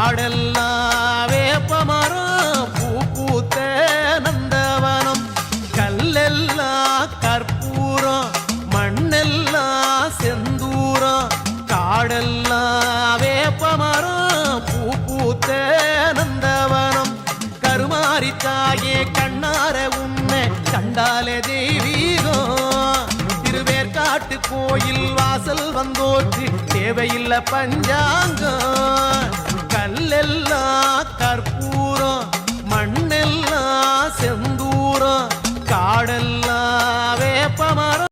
காடெல்லாம் வேப்பமரம் பூ பூத்த நந்தவனம் கல்லெல்லாம் கற்பூரம் மண்ணெல்லாம் செந்தூரம் காடெல்லாம் வேப்பமரம் பூ பூத்த நந்தவனம் கருமாரி தாயே கண்ணார உன்னை கண்டாலே தெய்வீகம் திருவேற்காட்டு கோயில் வாசல் வந்தோற்று தேவையில்லை பஞ்சாங்கம் கல்லெல்லாம் கற்பூரம் மண்ணெல்லாம் செந்தூரம் காடெல்லாம்